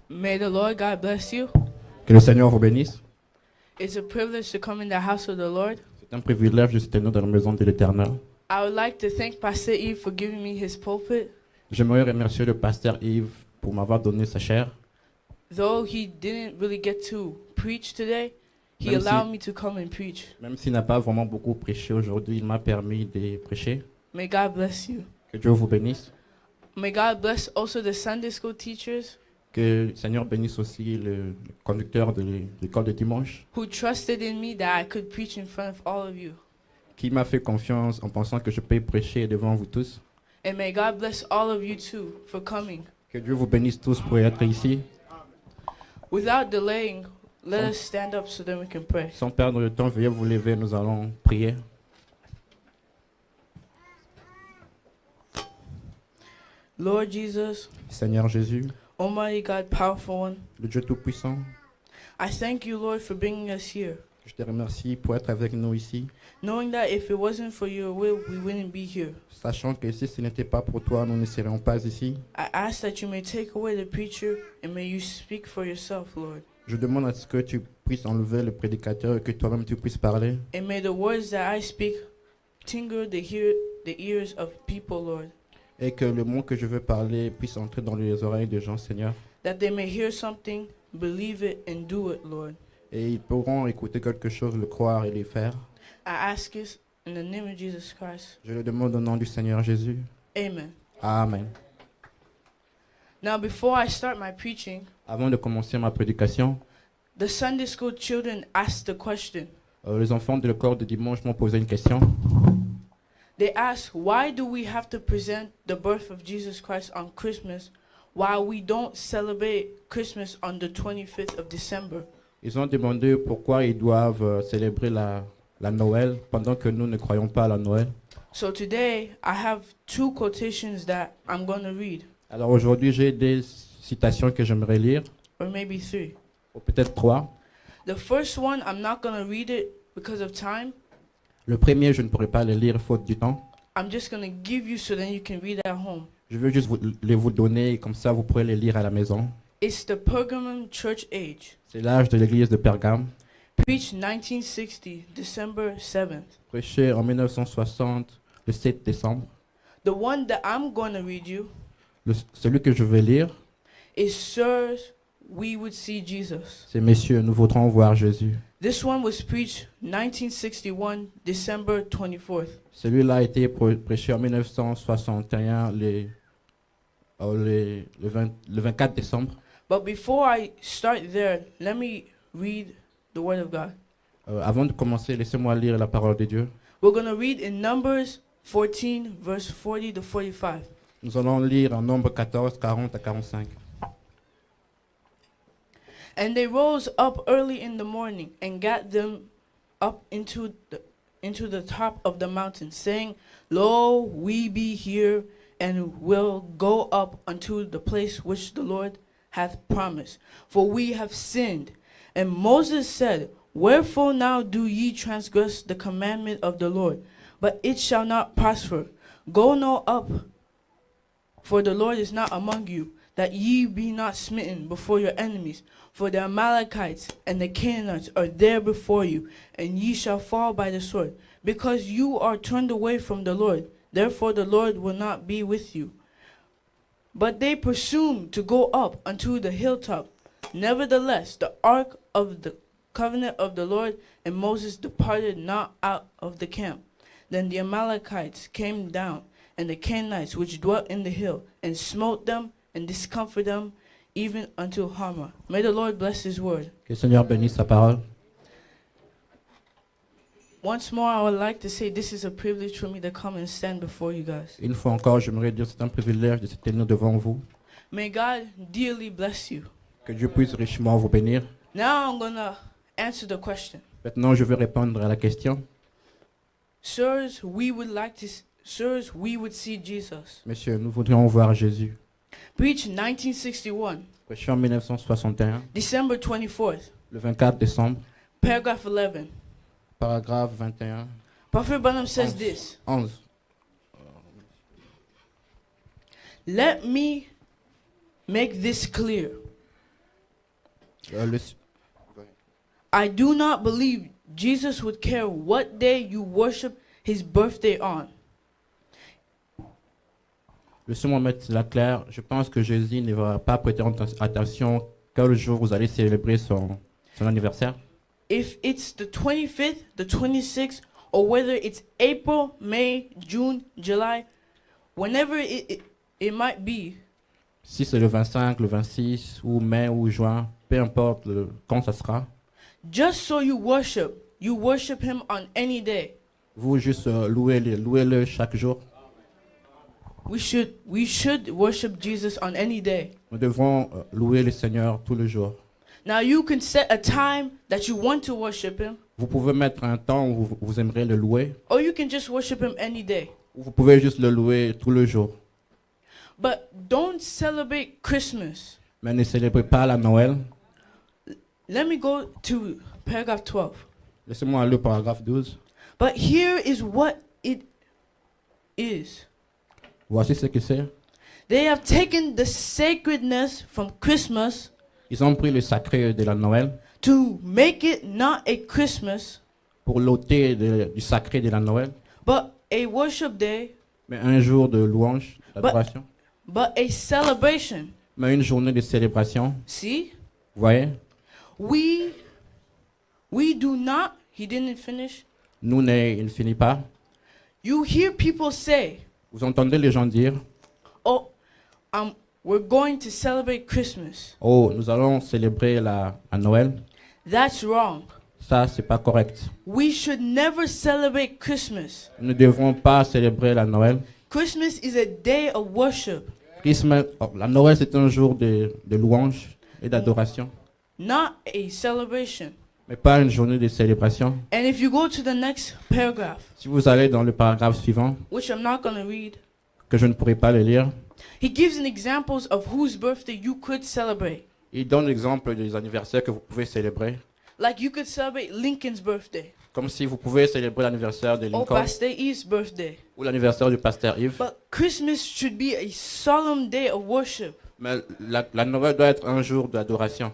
May the Lord God bless you. Que le Seigneur vous bénisse. It's a privilege to come in the house of the Lord. C'est un privilège de se tenir dans la maison de l'Éternel. I would like to thank Pastor Eve for giving me his pulpit. J'aimerais remercier le pasteur Yves pour m'avoir donné sa chair. Though he didn't really get to preach today, he Même si- allowed me to come and preach. Même s'il n'a pas vraiment beaucoup prêché aujourd'hui, il m'a permis de prêcher. May God bless you. Que Dieu vous bénisse. May God bless also the Sunday school teachers Que le Seigneur bénisse aussi le conducteur de l'école de dimanche, who trusted in me that I could preach in front of all of you. qui m'a fait confiance en pensant que je peux prêcher devant vous tous. And may God bless all of you too for coming. Que Dieu vous bénisse tous pour être ici. Without delaying, let us stand up so that we can pray. Sans perdre de temps, veuillez vous lever, nous allons prier. Lord Jesus, Seigneur Jésus, Almighty God, powerful one, le Dieu Tout-Puissant, I thank you, Lord, for bringing us here. je te remercie pour être avec nous ici, Knowing that if it wasn't for your will, we wouldn't be here. sachant que si ce n'était pas pour toi, nous ne serions pas ici. I ask that you may take away the preacher and may you speak for yourself, Lord. Je demande à ce que tu puisses enlever le prédicateur et que toi-même tu puisses parler. And may the words that I speak tingle the ears of people, Lord. Et que le mot que je veux parler puisse entrer dans les oreilles des gens, Seigneur. That they may hear something, believe it, and do it, Lord. Et ils pourront écouter quelque chose, le croire et le faire. I ask this in the name of Jesus Christ. Je le demande au nom du Seigneur Jésus. Amen. Amen. Now, before I start my preaching, Avant de commencer ma prédication, the Sunday school children asked the question. les enfants de l'école de dimanche m'ont posé une question. They asked, why do we have to present the birth of Jesus Christ on Christmas while we don't celebrate Christmas on the 25th of December? Ils ont demandé pourquoi ils doivent célébrer la Noël pendant que nous ne croyons pas à la Noël. So today, I have two quotations that I'm going to read, Alors aujourd'hui, j'ai des citations que j'aimerais lire, or maybe three. ou peut-être trois. The first one, I'm not going to read it because of time. Le premier, je ne pourrai pas le lire faute du temps. I'm just going to give you so then you can read at home. Je veux juste vous donner, et comme ça vous pourrez les lire à la maison. It's the Pergamum Church Age, C'est l'âge de l'église de Pergame, preached 1960, December 7th. prêché en 1960, le 7 décembre. The one that I'm going to read you Celui que je vais lire, is Sirs, we would see Jesus. c'est Messieurs, nous voudrons voir Jésus. This one was preached 1961, December 24th. Celui-là a été prêché en 1961, le 24 décembre. But before I start there, let me read the Word of God. Avant de commencer, laissez-moi lire la parole de Dieu. We're going to read in Numbers 14, verse 40 to 45. Nous allons lire en Nombre 14, 40 à 45. And they rose up early in the morning and got them up into the top of the mountain, saying, Lo, we be here, and will go up unto the place which the Lord hath promised. For we have sinned. And Moses said, Wherefore now do ye transgress the commandment of the Lord? But it shall not prosper. Go no up, for the Lord is not among you, that ye be not smitten before your enemies. For the Amalekites and the Canaanites are there before you, and ye shall fall by the sword, because you are turned away from the Lord. Therefore the Lord will not be with you. But they presumed to go up unto the hilltop. Nevertheless, the ark of the covenant of the Lord and Moses departed not out of the camp. Then the Amalekites came down, and the Canaanites which dwelt in the hill, and smote them, and discomfited them, even unto Hamah. May the Lord bless his word. Que le Seigneur bénisse sa parole. Once more, I would like to say this is a privilege for me to come and stand before you guys. Une fois encore, j'aimerais dire que c'est un privilège de se tenir devant vous. May God dearly bless you. Que Dieu puisse richement vous bénir. Now I'm going to answer the question. Maintenant, je vais répondre à la question. Sirs, we would see Jesus. Messieurs, nous voudrions voir Jésus. Preached 1961, Prêché en 1961, December 24th, le 24 décembre, paragraph 11. paragraphe 21, Prophet Branham says 11. this. 11. Let me make this clear. Le- I do not believe Jesus would care what day you worship his birthday on. Laissez-moi mettre cela clair. Je pense que Jésus ne va pas prêter attention quel jour vous allez célébrer son anniversaire. If it's the 25th, the 26th, or whether it's April, May, June, July, whenever it might be, Si c'est le 25, le 26, ou mai, ou juin, peu importe quand ça sera, just so you worship him on any day. vous juste louez-le chaque jour. We should worship Jesus on any day. Nous devons louer le Seigneur tous les jours. Now you can set a time that you want to worship him, Vous pouvez mettre un temps où vous aimerez le louer, or you can just worship him any day. ou vous pouvez juste le louer tous les jours. But don't celebrate Christmas. Mais ne célébrez pas la Noël. Let me go to paragraph 12. Laissez-moi aller au paragraphe 12. But here is what it is. Voici ce que c'est. They have taken the sacredness from Christmas Ils ont pris le sacré de la Noël to make it not a Christmas, pour l'ôter du sacré de la Noël, but a worship day, mais un jour de louange, d'adoration, but a celebration. mais une journée de célébration. See? Vous voyez? We do not, he didn't finish. Nous, il ne finit pas. You hear people say, Vous entendez les gens dire, oh, we're going to celebrate Christmas. oh, nous allons célébrer la Noël. That's wrong. Ça, c'est pas correct. We should never celebrate Christmas. Nous ne devons pas célébrer la Noël. Christmas is a day of worship, La Noël, c'est un jour de louange et d'adoration, not a celebration. mais pas une journée de célébration. And if you go to the next paragraph, Si vous allez dans le paragraphe suivant, which I'm not going to read, que je ne pourrai pas le lire, he gives an examples of whose birthday you could celebrate. il donne l'exemple des anniversaires que vous pouvez célébrer. Like you could celebrate Lincoln's birthday, Comme si vous pouvez célébrer l'anniversaire de or Lincoln Pastor Eve's birthday. ou l'anniversaire du pasteur Yves. But Christmas should be a solemn day of worship, Mais la Noël doit être un jour d'adoration.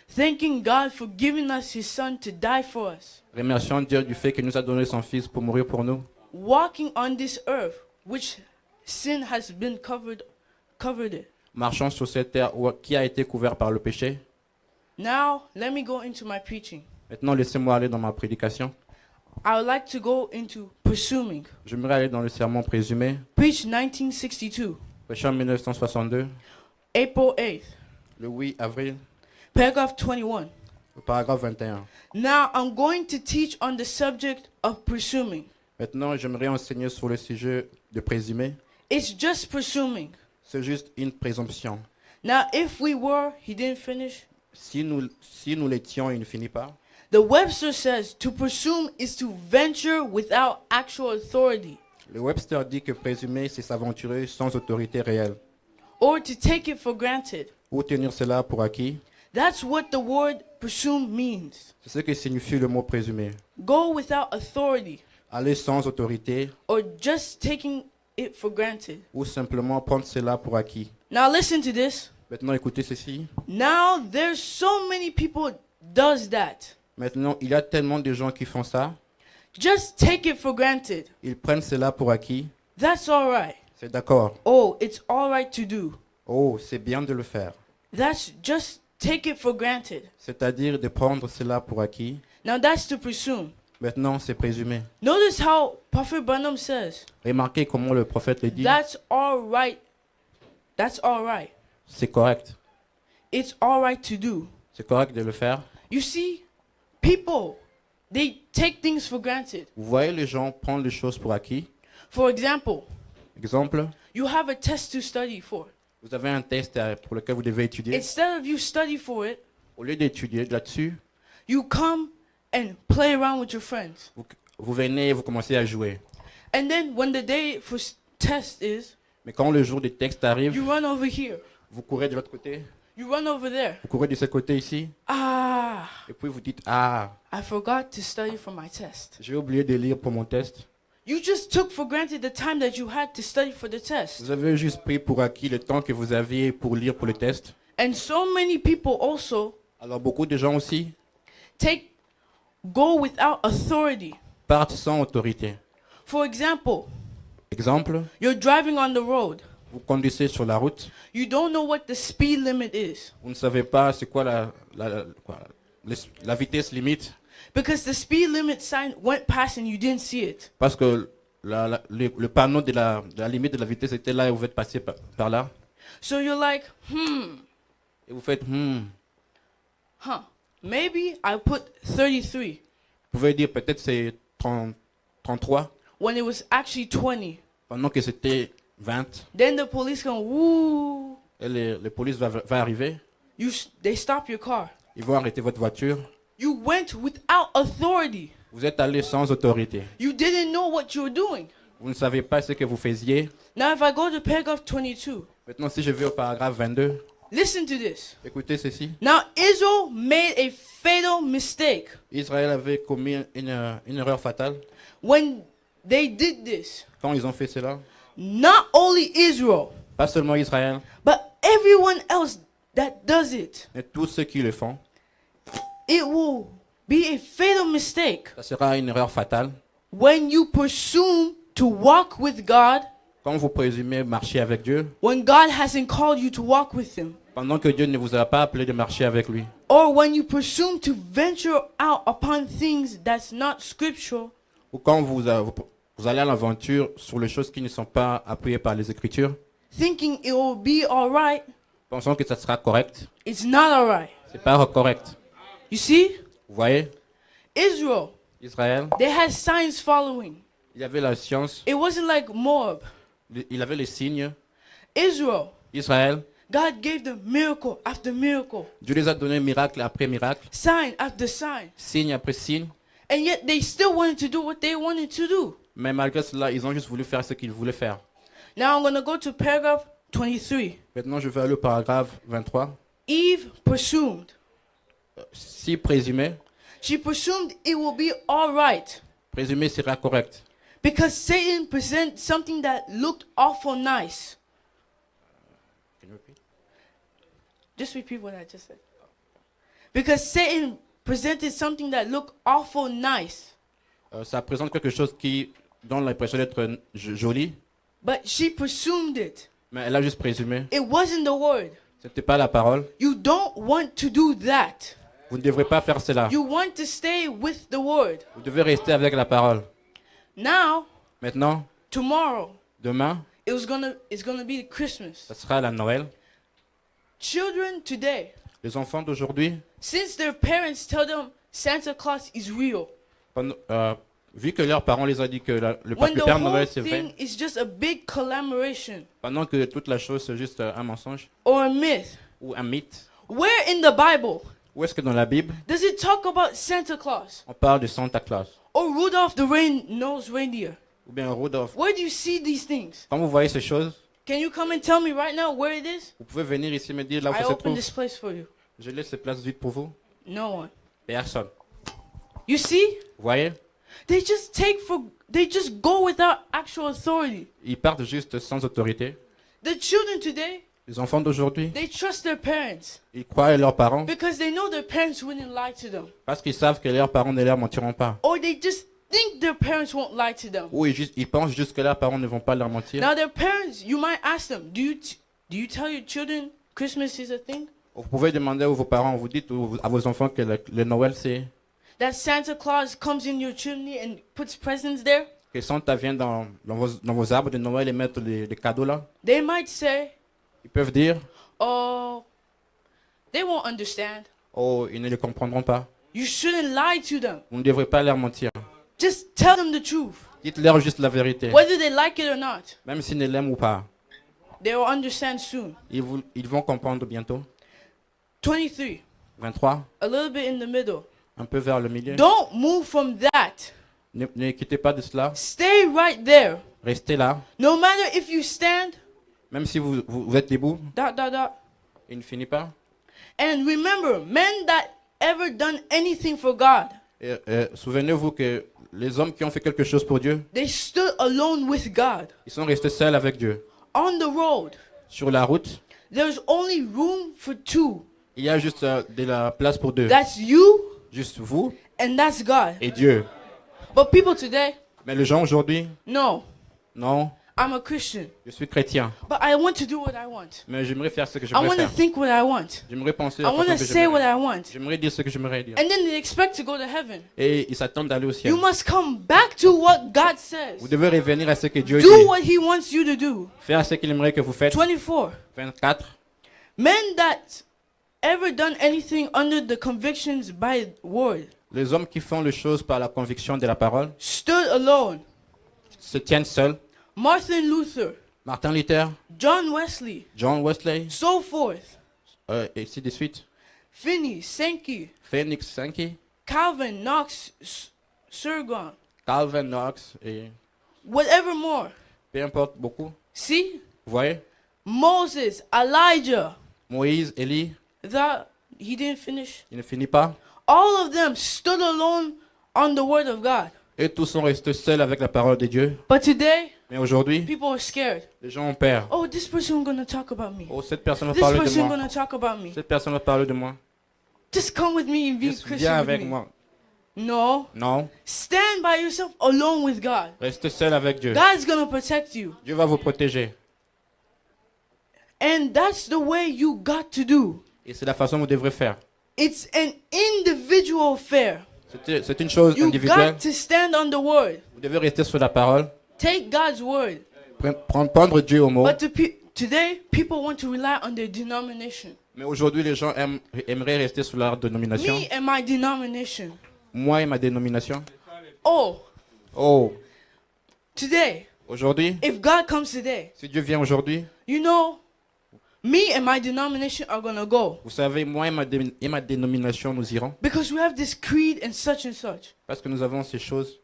thanking God for giving us his son to die for us, Remercions Dieu du fait qu'il nous a donné son Fils pour mourir pour nous. walking on this earth, which sin has been covered it. Marchons sur cette terre qui a été couverte par le péché. Now, let me go into my preaching. Maintenant, laissez-moi aller dans ma prédication. I would like to go into presuming. J'aimerais aller dans le sermon présumé, Preach 1962, prêché en 1962, April 8th, le 8 avril, paragraph 21. le paragraphe 21. Now, I'm going to teach on the subject of presuming. Maintenant, j'aimerais enseigner sur le sujet de présumer. It's just presuming. C'est juste une présomption. Now, if we were, he didn't finish. Si nous l'étions, il ne finit pas. The Webster says to presume is to venture without actual authority, Le Webster dit que présumer, c'est s'aventurer sans autorité réelle. or to take it for granted. Ou tenir cela pour acquis. That's what the word presume means. C'est ce que signifie le mot présumer. Go without authority, Aller sans autorité or just taking it for granted. ou simplement prendre cela pour acquis. Now listen to this. Maintenant, écoutez ceci. Now there's so many people does that. Maintenant, il y a tellement de gens qui font ça. Just take it for granted. Ils prennent cela pour acquis. That's all right. C'est d'accord. Oh, it's all right to do. Oh, c'est bien de le faire. That's just take it for granted. C'est-à-dire de prendre cela pour acquis. Now that's to presume. Maintenant, c'est présumer. Notice how Prophet Branham says, Remarquez comment le prophète le dit. that's all right. That's all right. C'est correct. It's all right to do. C'est correct de le faire. You see, people, they take things for granted. Vous voyez les gens prendre les choses pour acquis. For example, Exemple, you have a test to study for. vous avez un test pour lequel vous devez étudier. Instead of you study for it, Au lieu d'étudier là-dessus, you come and play around with your friends. vous venez et vous commencez à jouer. And then when the day for test is, Mais quand le jour des textes arrive, you run over here. vous courez de l'autre côté, You run over there. vous courez de ce côté ici, Ah, et puis vous dites, ah, I forgot to study for my test. j'ai oublié de lire pour mon test. You just took for granted the time that you had to study for the test. Vous avez juste pris pour acquis le temps que vous aviez pour lire pour le test. And so many people also, Alors beaucoup de gens aussi go without authority. partent sans autorité. For example, Exemple, you're driving on the road. vous conduisez sur la route, You don't know what the speed limit is vous ne savez pas c'est quoi la vitesse limite, because the speed limit sign went past and you didn't see it. parce que le panneau de la limite de la vitesse était là et vous êtes passé par là. So you're like, Et vous faites, maybe I put 33 vous pouvez dire peut-être c'est 33, when it was actually 20. pendant que c'était 20. Then the police go, woo. Et les police va arriver, They stop your car. ils vont arrêter votre voiture. You went without authority. Vous êtes allé sans autorité. You didn't know what you were doing. Vous ne savez pas ce que vous faisiez. Now, if I go to paragraph 22, Maintenant, si je vais au paragraphe 22, listen to this. écoutez ceci. Now, Israel made a fatal mistake Israël avait commis une erreur fatale when they did this. quand ils ont fait cela. Not only Israel, Pas seulement Israël, but everyone else that does it. mais tous ceux qui le font. It will be a fatal mistake Ça sera une erreur fatale. when you presume to walk with God Quand vous présumez marcher avec Dieu, when God hasn't called you to walk with Him. pendant que Dieu ne vous a pas appelé de marcher avec lui. Or when you presume to venture out upon things that's not scriptural, Ou quand vous allez à l'aventure sur les choses qui ne sont pas appuyées par les Écritures, thinking it will be alright, pensant que ça sera correct. it's not alright. C'est pas correct. You see, Vous voyez, Israel, Israël, they had signs following. il y avait la science, It wasn't like Moab. il avait les signes. Israel, Israël, God gave them miracle after miracle, Dieu les a donné miracle après miracle, sign after sign. signe après signe. And yet they still wanted to do what they wanted to do. Mais malgré cela, ils ont juste voulu faire ce qu'ils voulaient faire. Now I'm going to go to paragraph 23. Maintenant, je vais aller au paragraphe 23. Eve presumed. Si présumé, She presumed it will be alright présumé sera correct. because Satan presented something that looked awful nice. Can you repeat? Just repeat what I just said. Because Satan presented something that looked awful nice, Ça présente quelque chose qui donne l'impression d'être joli, but she presumed it. mais elle a juste présumé. It wasn't the word. Ce n'était pas la parole. You don't want to do that. Vous ne devrez pas faire cela. You want to stay with the word. Vous devez rester avec la parole. Now, Maintenant, tomorrow, demain, it's gonna be Christmas. ça sera la Noël. Children today, Les enfants d'aujourd'hui, since their parents tell them Santa Claus is real, vu que leurs parents les ont dit que le when the Père whole Noël c'est thing vrai, is just a big collaboration pendant que toute la chose c'est juste un mensonge or a myth, ou un mythe, where in the Bible où est-ce que dans la Bible, does it talk about Santa Claus on parle de Santa Claus or Rudolph the Red-Nosed Reindeer? ou bien Rudolph? Where do you see these things? Quand vous voyez ces choses, Can you come and tell me right now where it is? vous pouvez venir ici me dire là où I ça se open trouve. this place for you. Je laisse ces places vides pour vous. No one. Personne. You see? Vous voyez? They just go without actual authority. Ils partent juste sans autorité. The children today, Les enfants d'aujourd'hui, they trust their parents ils croient à leurs parents because they know their parents wouldn't lie to them. parce qu'ils savent que leurs parents ne leur mentiront pas. Or they just think their parents won't lie to them. Ou ils pensent juste que leurs parents ne vont pas leur mentir. Now their parents, you might ask them, do you tell your children Christmas is a thing? Vous pouvez demander à vos parents, vous dites à vos enfants que le Noël c'est That Santa Claus comes in your chimney and puts presents there? que Santa vient dans vos arbres de Noël et mettre les cadeaux là. They might say, Ils peuvent dire, oh, they won't understand. oh, ils ne le comprendront pas. You shouldn't lie to them. Vous ne devrez pas leur mentir. Just tell them the truth. Dites-leur juste la vérité. Whether they like it or not, Même s'ils ne l'aiment ou pas. they will understand soon. Ils vont comprendre bientôt. 23, 23, a little bit in the middle. un peu vers le milieu. Don't move from that. Ne quittez pas de cela. Stay right there. Restez là. No matter if you stand, Même si vous êtes debout, dot, dot, dot. il ne finit pas. And remember, men that ever done anything for God, Et, souvenez-vous que les hommes qui ont fait quelque chose pour Dieu, they stood alone with God. ils sont restés seuls avec Dieu. On the road, Sur la route, there's only room for two. Il y a juste de la place pour deux. That's you Juste vous and that's God. et Dieu. But people today, Mais les gens aujourd'hui, no, non, I'm a Christian, je suis chrétien. but I want to do what I want. Mais j'aimerais faire ce que I j'aimerais want to faire. think what I want. J'aimerais penser I la want façon to que say what j'aimerais. I want. J'aimerais dire ce que j'aimerais dire. And then they expect to go to heaven. Et ils s'attendent d'aller au ciel. You must come back to what God says. Vous devez revenir à ce que Dieu Do dit. what He wants you to do. Faire ce qu'il aimerait que vous faites. 24. 24. Men that ever done anything under the convictions by word Les hommes qui font les choses par la conviction de la parole stood alone. se tiennent seuls. Martin Luther, Martin Luther, John Wesley, John Wesley, so forth. et ainsi de suite. Finney, Sankey, Phoenix Sankey, Calvin, Knox, Surgon, Calvin Knox et whatever more. peu importe beaucoup. See? Vous voyez? Moses, Elijah, Moïse, Élie, he didn't finish. il ne finit pas. All of them stood alone on the word of God. Et tous sont restés seuls avec la parole de Dieu. But today, Mais aujourd'hui, people are scared. les gens ont peur. Oh, this person is going to talk about me. Oh, cette personne va This parler de person is moi. going to talk about me. Cette personne va parler de moi. Just come with me and be a Juste viens Christian with avec me. moi. No. Non, Stand by yourself alone with God. restez seul avec Dieu. God's going to protect you. Dieu va vous protéger. And that's the way you got to do. Et c'est la façon dont vous devrez faire. It's an individual affair. C'est une chose You individuelle. got to stand on the word. Vous devez rester sur la parole. Take God's word. Prendre Dieu au mot. But today, people want to rely on their denomination. Mais aujourd'hui, les gens aimeraient rester sur leur dénomination. Me and my denomination. Moi et ma dénomination. Oh, Oh, today, aujourd'hui, if God comes today, si Dieu vient aujourd'hui, you know, me and my denomination are going to go. vous savez, moi et ma dénomination, nous irons. Because we have this creed and such. Parce que nous avons ces choses.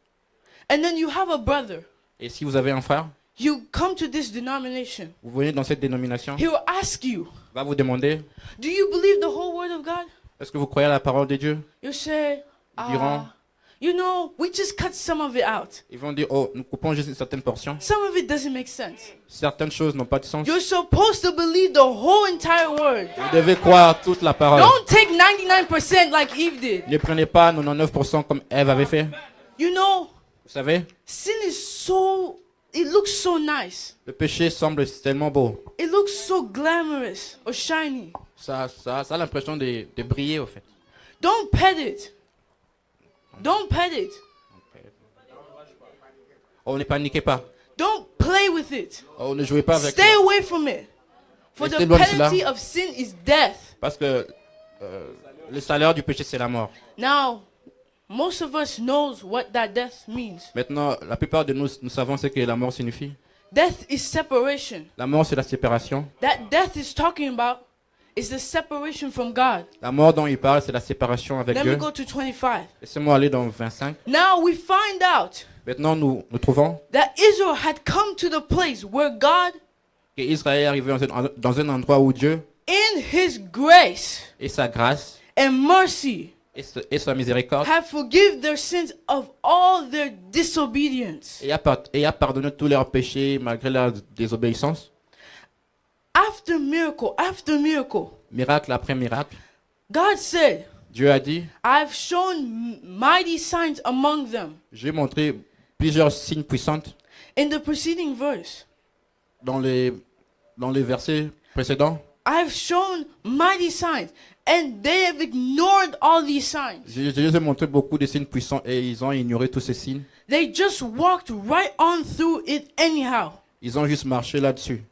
And then you have a brother. Et si vous avez un frère, You come to this denomination. vous venez dans cette dénomination, He will ask you, il va vous demander, do you believe the whole word of God? est-ce que vous croyez à la parole de Dieu? You say, diront, you know, we just cut some of it out. Ils vont dire, oh, nous coupons juste une certaine portion. Some of it doesn't make sense. Certaines choses n'ont pas de sens. You're supposed to believe the whole entire word. Vous devez croire toute la parole. Don't take 99% like Eve did. Ne prenez pas 99% comme Ève avait fait. You know, Vous savez, sin is so, it looks so nice. le péché semble tellement beau. It looks so glamorous or shiny. Ça a l'impression de briller, au fait. Don't pet it. Don't pet it. Oh, ne paniquez pas. Don't play with it. Oh, ne jouez pas avec Stay ça. away from it. For Restez the loin de cela. penalty of sin is death. Parce que le salaire du péché, c'est la mort. Now, most of us knows what that death means. Maintenant, la plupart de nous, nous savons ce que la mort signifie. Death is separation. La mort, c'est la séparation. That death is talking about is the separation from God. La mort dont il parle, c'est la séparation avec Let me Dieu. go to 25. Laissez-moi aller dans 25. Now we find out Maintenant, nous trouvons that Israel had come to the place where God, qu'Israël est arrivé dans un endroit où Dieu in His grace et sa grâce and mercy, et sa miséricorde have forgiven their sins of all their disobedience. et a pardonné tous leurs péchés malgré leur désobéissance. After miracle, Miracle après miracle, God said, Dieu a dit, I've shown mighty signs among them. j'ai montré plusieurs signes puissants In the preceding verse, dans les versets précédents. I've shown mighty signs, and they have ignored all these signs. Je les ai montré beaucoup de signes puissants et ils ont ignoré tous ces signes. They just walked right on through it anyhow Ils ont juste marché là-dessus.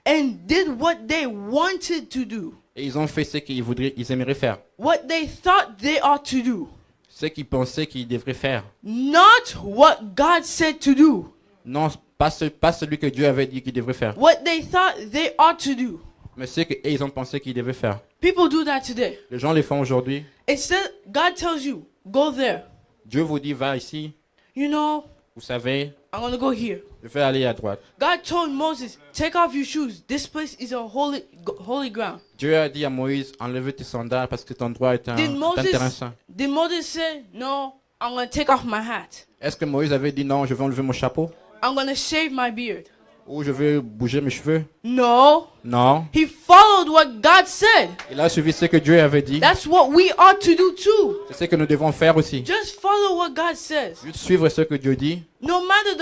and did what they wanted to do, Et ils ont fait ce ils aimeraient faire. what they thought they ought to do, Ce qu'ils pensaient qu'ils devraient faire. not what God said to do, Non, pas celui que Dieu avait dit qu'ils devraient faire. what they thought they ought to do. Mais ce qu'ils ont pensé qu'ils devaient faire. People do that today. Les gens les font aujourd'hui. Instead, God tells you, go there. Dieu vous dit, va ici. You know, Vous savez, I'm going to go here. je vais aller à droite. God told Moses, take off your shoes. This place is a holy ground. Dieu a dit à Moïse, enlève tes sandales parce que cet endroit est un terrain saint. Did Moses say, no, I'm going to take off my hat. Est-ce que Moïse avait dit non, je vais enlever mon chapeau? I'm going to shave my beard. Ou je veux bouger mes cheveux. No. Non. He followed what God said. Il a suivi ce que Dieu avait dit. That's what we ought to do too. C'est ce que nous devons faire aussi. Just follow what God says. Juste suivre ce que Dieu dit. No matter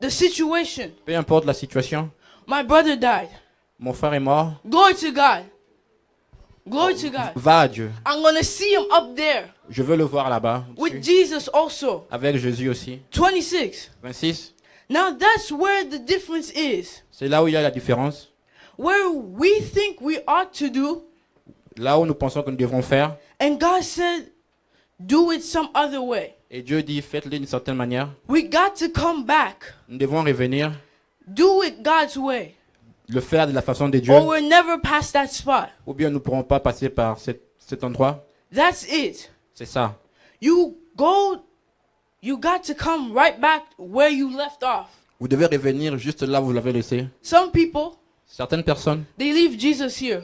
the situation. Peu importe la situation. My brother died. Mon frère est mort. Glory to God. Glory to God. Va à Dieu. I'm going to see him up there Je veux le voir là-bas. with Jesus also. Avec Jésus aussi. 26. 26. Now that's where the difference is. C'est là où il y a la différence. Where we think we ought to do, Là où nous pensons que nous devons faire. and God said, do it some other way. Et Dieu dit, faites-le d'une certaine manière. We got to come back. Nous devons revenir. Do it God's way. Le faire de la façon de Dieu. Or we'll never pass that spot. Ou bien nous ne pourrons pas passer par cet endroit. That's it. C'est ça. You got to come right back where you left off. Vous devez revenir juste là où vous l'avez laissé. Some people, Certaines personnes they leave Jesus here.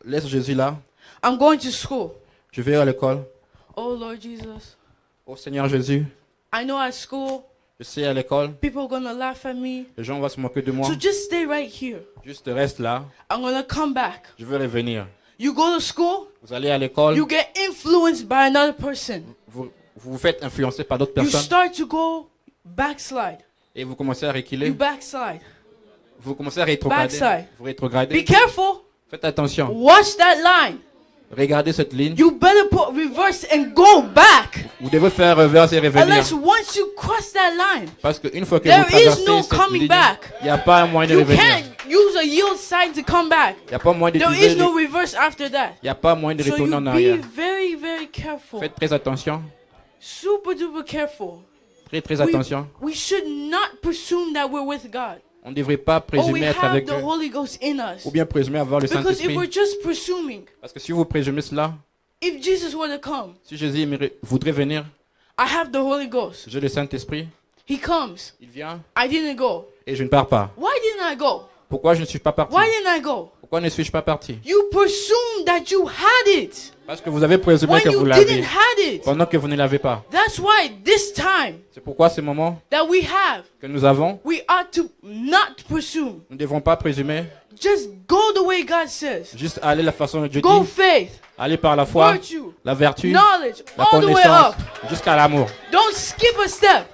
laissent Jésus là. I'm going to school. Je vais à l'école. Oh Lord Jesus. Oh Seigneur Jésus, I know at school, je sais à l'école, people are going to laugh at me. les gens vont se moquer de moi. So just stay right here. Juste reste là. I'm going to come back. Je veux revenir. You go to school, Vous allez à l'école. you get influenced by another person. Vous vous faites influencer par d'autres You personnes. start to go backslide. Et vous commencez à reculer. You backslide. Vous commencez à rétrograder. Backside. Vous rétrogradez. Be careful. Faites attention. Watch that line. Regardez cette ligne. You better put reverse and go back. Vous devez faire reverse et revenir. Unless once you cross that line, Parce qu'une fois que there vous is traversez no cette coming ligne, back. il n'y a pas un moyen de You revenir. can't use a yield sign to come back. Il n'y a pas moyen There d'utiliser. is no reverse after that. Il n'y a pas moyen de So retourner you en be arrière. very, very careful. Faites très attention. Super duper careful. Très attention. We should not presume that we're with God. On ne devrait pas Or we présumer être have avec the Dieu. Holy Ghost in us. Ou bien présumer avoir le Because if Saint-Esprit. we're just presuming, Parce que si vous présumez cela, if Jesus were to come, si Jésus voudrait venir, I have the Holy Ghost. j'ai le Saint-Esprit, He comes. il vient I didn't go. et je ne pars pas. Why didn't I go? Pourquoi je ne suis pas parti? Why didn't I go? Pourquoi ne suis-je pas parti? You presumed that you had it Parce que vous avez présumé when que you vous didn't l'avez have it. pendant que vous ne l'avez pas. That's why this time C'est pourquoi ce moment that we have, que nous avons, we ought to not presume. nous ne devons pas présumer, Just go the way God says. juste aller la façon dont Dieu Go dit, faith, aller par la foi, virtue, la vertu, knowledge, la all the way connaissance, up. jusqu'à l'amour. Don't skip a step.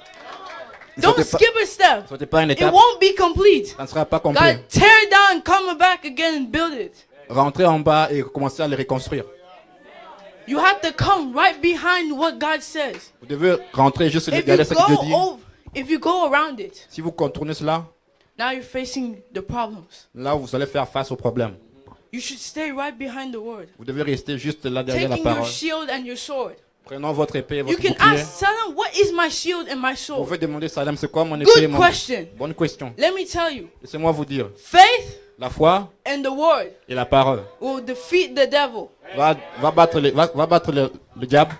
Don't Sautez pas- skip a step. Sautez pas une It étape, won't be complete. ça ne sera pas complet. God, tear it down and come back again and build it. Rentrez en bas et commencez à le reconstruire. You have to come right behind what God says. Vous devez rentrer juste If you regarder ce que Dieu dit. if you go around it, Si vous contournez cela, now you're facing the problems. là vous allez faire face aux problèmes. You should stay right behind the word. Vous devez rester juste là derrière la Taking your parole. shield and your sword. Prenons votre épée et You votre can bouclier. ask Salam, what is my shield and my Vous sword? pouvez demander Salam, c'est quoi mon épée et Good mon... question. Bonne question. Let me tell you. Laissez-moi vous dire. Faith La foi and the word et la parole will defeat the devil. va battre le diable.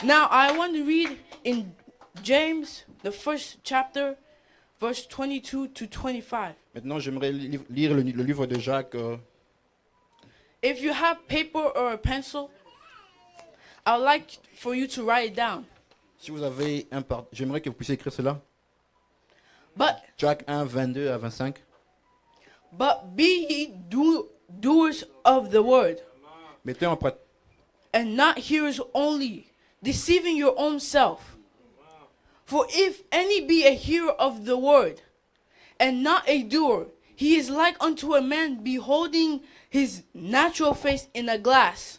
Now I want to read in James, the first chapter, verse 22 to 25. Maintenant, j'aimerais lire le livre de Jacques. If you have paper or a pencil, I would like for you to write it down. Si vous avez j'aimerais que vous puissiez écrire cela. But Jacques 1, 22 à 25. be ye doers of the word, Mettez en pratique. and not hearers only, deceiving your own self. For if any be a hearer of the word, and not a doer, he is like unto a man beholding his natural face in a glass.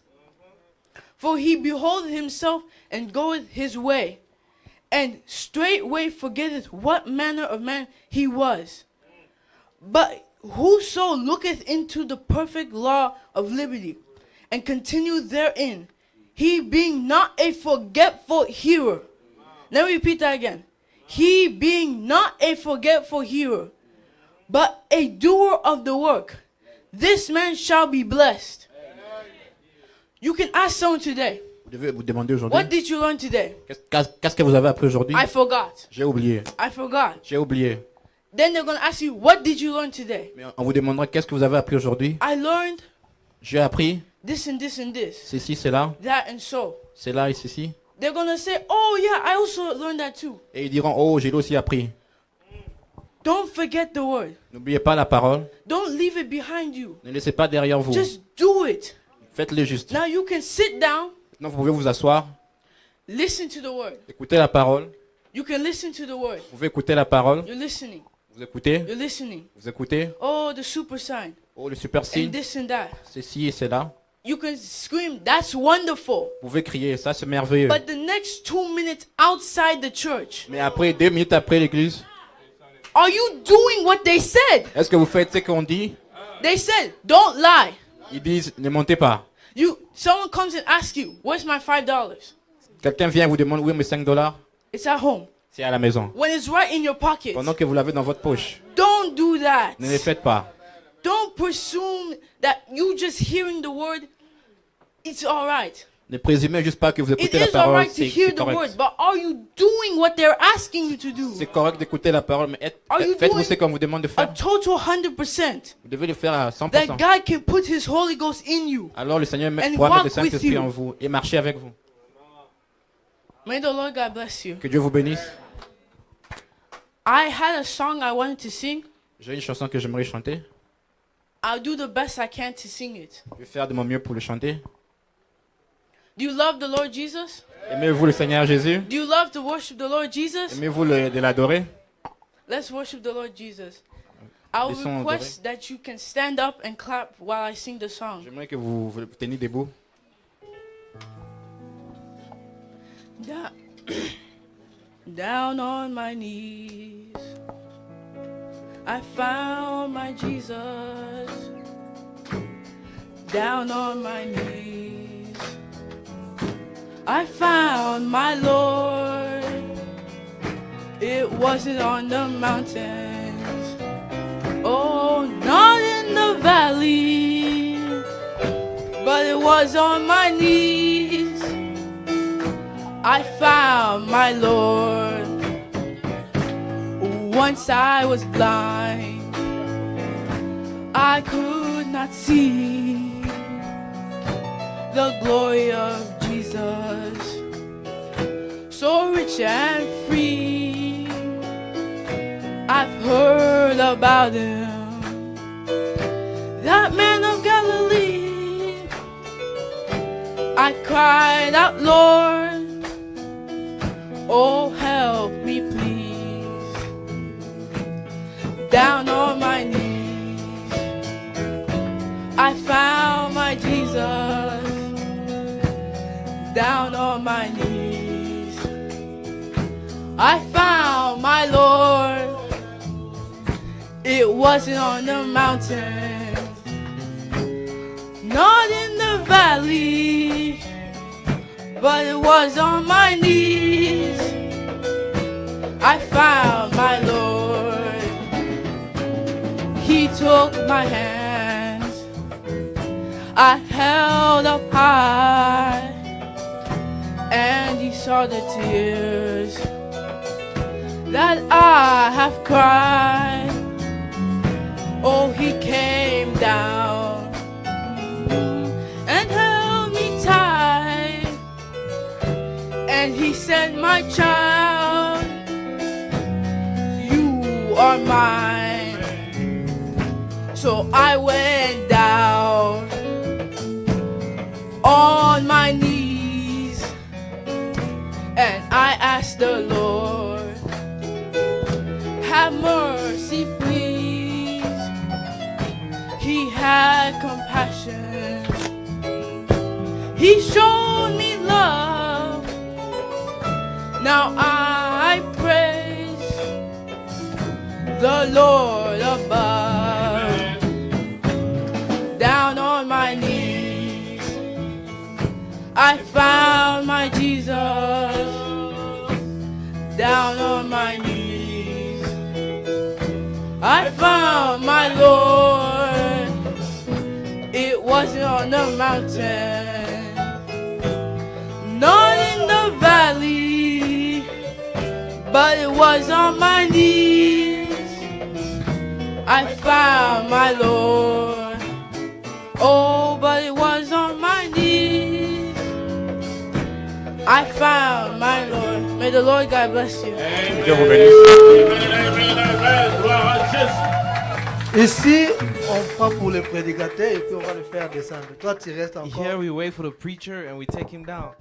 For he beholdeth himself and goeth his way, and straightway forgetteth what manner of man he was. But whoso looketh into the perfect law of liberty, and continue therein, he being not a forgetful hearer. Let me repeat that again. He being not a forgetful hearer, but a doer of the work, this man shall be blessed. You can ask someone today, Vous devez vous demander what aujourd'hui. did you learn today? Qu'est-ce que vous avez appris aujourd'hui? I forgot. J'ai oublié. I forgot. J'ai oublié. Then they're going to ask you, what did you learn today? Mais on vous demandera qu'est-ce que vous avez appris aujourd'hui? I learned J'ai appris this and this and this, ceci, cela, that and so. cela et ceci. They're going to say, oh yeah, I also learned that too. Et ils diront, oh, j'ai aussi appris. Don't forget the word. N'oubliez pas la parole. Don't leave it behind you. Ne laissez pas derrière vous. Just do it. Faites-le juste. Now you can sit down, Maintenant, vous pouvez vous asseoir, listen to the word. écouter la parole. You can listen to the word. Vous pouvez écouter la parole. You're listening. Vous écoutez. You're listening. Vous écoutez. Oh, the super sign. Oh, le super And signe. this and that. C'est ci et c'est là. You can scream, that's wonderful. Vous pouvez crier. Ça, c'est merveilleux. But the next 2 minutes outside the church, Mais après, 2 minutes après l'église, are you doing what they said? est-ce que vous faites ce qu'on dit? They said, don't lie. Ils disent, ne montez pas. Someone comes and asks you, where's my $5? Quelqu'un vient et vous demande, où est mes 5 $? It's at home. C'est à la maison. When it's right in your pocket, Pendant que vous l'avez dans votre poche. don't do that. Ne le faites pas. Don't presume that you just hearing the word, it's all right. Ne présumez juste pas que vous It écoutez la is all parole, right to c'est hear the word, correct. but are you doing what they're asking you to do? C'est correct d'écouter la parole, mais Are you faites-vous doing ce qu'on vous demande de A faire. total 100%. Vous devez le faire à That 100%. God can put His Holy Ghost in you. Alors le Seigneur And pourra walk mettre le with Saint-Esprit you. en vous et marcher avec vous. May the Lord God bless you. Que Dieu vous bénisse. I had a song I wanted to sing. J'ai une chanson que j'aimerais chanter. I'll do the best I can to sing it. Je vais faire de mon mieux pour le chanter. Do you love the Lord Jesus? Aimez-vous le Seigneur Jésus? Do you love to worship the Lord Jesus? Aimez-vous de l'adorer? Let's worship the Lord Jesus. I will Laissons request that you can stand up and clap while I sing the song. J'aimerais que vous teniez debout. Da- Down on my knees, I found my Jesus. Down on my knees, I found my Lord. It wasn't on the mountains, oh, not in the valley, but it was on my knees. I found my Lord. Once I was blind, I could not see the glory of Jesus, so rich and free. I've heard about Him, that man of Galilee. I cried out, Lord, oh, help me, please. Down on my knees, I found my Jesus. Down on my knees, I found my Lord. It wasn't on the mountain, not in the valley, but it was on my knees. I found my Lord. He took my hands, I held up high, and He saw the tears that I have cried. Oh, He came down and held me tight, and He said, my child, you are mine. So I went down on my knees, and I asked the Lord, have mercy, please. He had compassion. He showed me love. Now I praise the Lord above. Down on my knees, I found my Jesus. Down on my knees, I found my Lord. It wasn't on the mountain, not in the valley, but it was on my knees. I found my Lord. Oh, but it was on my knees. I found my Lord. May the Lord God bless you. Dieu vous bénisse. Ici, on prend pour le prédicateur et puis on va le faire descendre. Toi, tu restes encore. Here we wait for the preacher and we take him down.